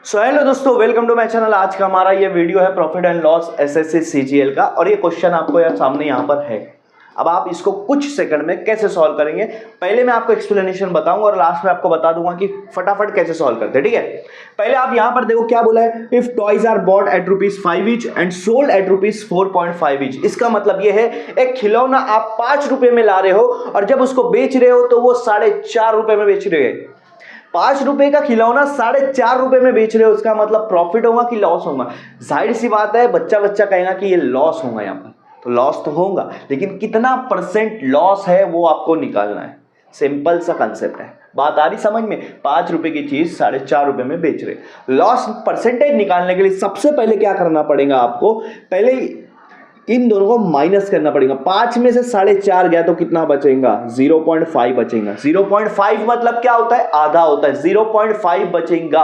Hello दोस्तों, welcome to my channel. आज का हमारा ये वीडियो है profit and loss SSC CGL का, और ये क्वेश्चन आपको यार सामने यहाँ पर है। अब आप इसको कुछ सेकंड में कैसे सॉल्व करेंगे, पहले मैं आपको एक्सप्लेनेशन बताऊंगा और लास्ट में आपको बता दूंगा कि फटाफट कैसे सॉल्व करते हैं। ठीक है, पहले आप यहाँ पर देखो क्या बोला है, if toys are bought at ₹5 each and sold at ₹4.5 each. इसका मतलब ये है एक खिलौना आप 5 रुपए में ला रहे हो और जब उसको बेच रहे हो तो वो 4.5 रुपए में बेच रहे हैं। 5 रुपए का खिलौना 4.5 रुपए में बेच रहे हो, उसका मतलब प्रॉफिट होगा कि लॉस होगा? जाहिर सी बात है, बच्चा कहेगा कि ये लॉस होगा। यहाँ पर तो लॉस तो होगा, लेकिन कितना परसेंट लॉस है वो आपको निकालना है। सिंपल सा कंसेप्ट है, बात आ रही समझ में? 5 रुपए की चीज 4.5 रुपए में बेच रहे। लॉस परसेंटेज निकालने के लिए सबसे पहले क्या करना पड़ेगा आपको, पहले इन दोनों को माइनस करना पड़ेगा। 5 में से 4.5 गया तो कितना बचेगा? 0.5 बचेगा। 0.5 मतलब क्या होता है? आधा होता है। 0.5 बचेगा,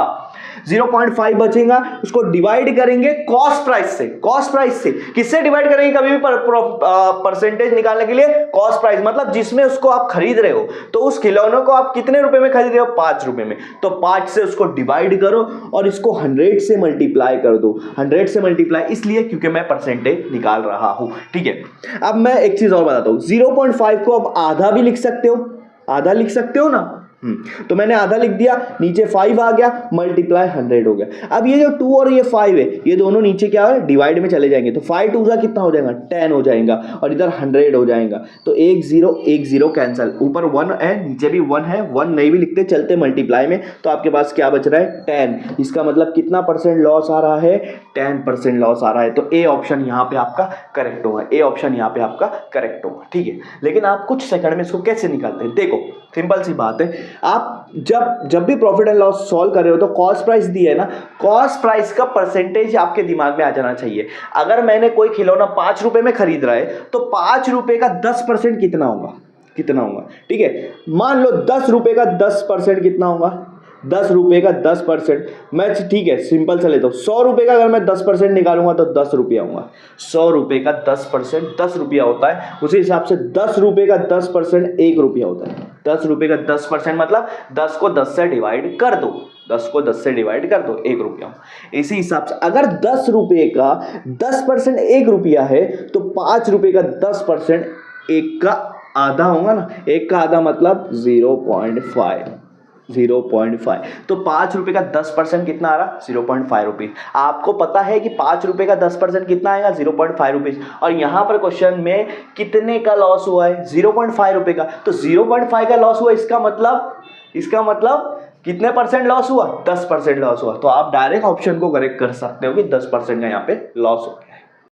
0.5 बचेगा। उसको डिवाइड करेंगे कॉस्ट प्राइस से। कॉस्ट प्राइस से किससे डिवाइड करेंगे कभी भी परसेंटेज निकालने के लिए? कॉस्ट प्राइस मतलब जिसमें उसको आप खरीद रहे हो, तो उस खिलौने को आप कितने रुपए में खरीद रहे हो? 5 रुपए में। तो 5 से उसको डिवाइड करो और इसको 100 से मल्टीप्लाई कर दो। 100 से मल्टीप्लाई इसलिए क्योंकि मैं परसेंटेज निकाल रहा हूं। ठीक है, अब मैं एक चीज और बताता हूं। 0.5 को अब आधा भी लिख सकते हो, आधा लिख सकते हो ना। तो मैंने आधा लिख दिया, नीचे 5 आ गया, मल्टीप्लाई 100 हो गया। अब ये जो 2 और ये 5 है, ये दोनों नीचे क्या है? डिवाइड में चले जाएंगे। तो 5 2 कितना हो जाएगा? 10 हो जाएगा, और इधर 100 हो जाएगा। तो 1 0 कैंसिल, ऊपर 1 है, नीचे भी 1 है। 1 नहीं भी लिखते चलते मल्टीप्लाई में, तो आपके पास क्या बच रहा है? 10। इसका मतलब कितना परसेंट लॉस आ रहा है? 10% लॉस आ रहा है। तो ए ऑप्शन यहाँ पे आपका करेक्ट होगा। ए ऑप्शन यहाँ पे आपका करेक्ट होगा। ठीक है, लेकिन आप कुछ सेकंड में इसको कैसे निकालते हैं? देखो सिंपल सी बात है, आप जब भी प्रॉफिट एंड लॉस सॉल्व कर रहे हो तो कॉस्ट प्राइस दी है ना, कॉस्ट प्राइस का परसेंटेज आपके दिमाग में आ जाना चाहिए। अगर मैंने कोई खिलौना 5 रुपए में खरीद रहा है तो 5 रुपए का 10% कितना होगा? कितना होगा? ठीक है, मान लो 10 रुपए का 10% कितना होगा? 10 रुपए का 10%। मैं ठीक है सिंपल से लेता हूँ। 100 रुपए का अगर मैं 10% निकालूंगा तो 10 रुपया होगा। 100 रुपए का 10% 10 रुपया होता है। उसी हिसाब से 10 रुपए का 10% 1 रुपया होता है। 10 रुपए का 10% मतलब 10 को 10 से डिवाइड कर दो। 10 को 10 से डिवाइड कर दो, 1 रुपया। इसी हिसाब से अगर 10 रुपए का 10% 1 रुपया है तो 5 रुपए का 10% 1 का आधा होगा ना। 1 का आधा मतलब 0.5। 0.5 तो 5 रुपए का 10% कितना आ रहा? 0.5 रुपीज। आपको पता है कि 5 रुपए का 10% कितना आएगा? 0.5 रुपीज। और यहां पर क्वेश्चन में कितने का लॉस हुआ है? 0.5 रुपए का। तो 0.5 का लॉस हुआ, इसका मतलब कितने परसेंट लॉस हुआ? 10% लॉस हुआ। तो आप डायरेक्ट ऑप्शन को करेक्ट कर सकते हो कि 10% का यहाँ पे लॉस हुआ।